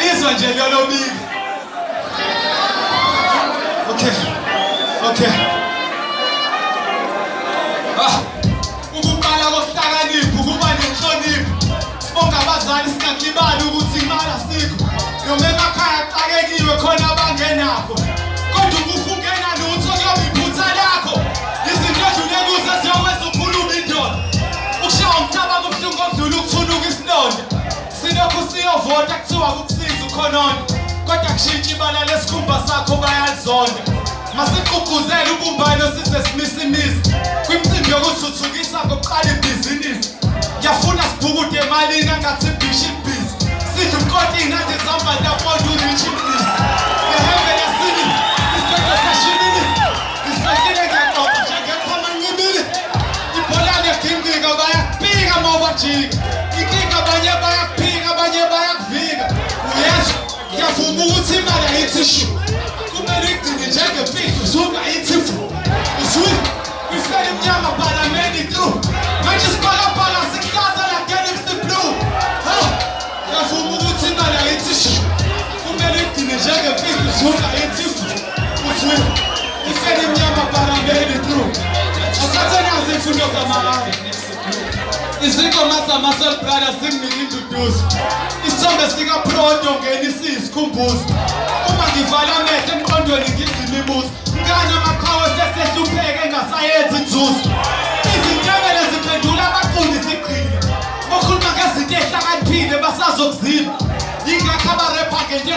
Uyalizwa nje lolobili. Okay. Ukuqala kokuhlakanipha ukuba nenhlonipho. Sibonga abazali singakibali ukuthi imali asikho. Noma emakhaya axakekiwe khona abangenakho. Kodwa ukufungena lutho kuyoba iphutha lakho. Izinto edlule kuzo ziyokwenza ukhuluma indoda. Ukushawa umhlaba kubuhlungu okudlula ukuthuluka isilonda. Silokhu siyovota kuthiwa kukusiza ukhonona. Kodwa kushintsha ibala lesikhumba sakho bayalizonda. Masigqugquzele ubumbano size simisa imizi. Kwimicimbi yokuthuthukisa kokuqala ibhizinisi. Ngiyafuna sibhukude emalini angathi bishop busy. Sidle umkoti inade zamba lapho uyichi busy. Ngehembe yasini, isikhathi sashibili. Isakile ngiyaqoqa njengekhona ncibili. Ibhola legimgika bayakupika mawabajika. Inkinga abanye bayakupika, abanye bayakuvika. Uyezwa, ngiyavuma ukuthi imali ayithi shu. Kumele igcine njengefiki usuka ithifu. Uswini, ifele imnyama palameni through. Manje sibhalabhala sikuhlaza like Nipsy blue. Ngiyavuma ukuthi imali ayithi shu. Kumele igcine njengefiki usuka ithifu. Uswini, ifele imnyama palameni through. Asathenazi imfundo zamahanga. Izingoma zama-Soul Brothers zinginika induduzo. Isithombe sikaPronto ngenisa isikhumbuzo. Uma ngivala amehlo emqondweni ngizima imibuzo. Ngani amaqhawe sesehlupheke engasayenzi inzuzo. Izinyebele ziphendula abaqondi ziqhile. Bokhuluma ngezinto ehlakaniphile basazokuzima. Yingakho abarepha ngento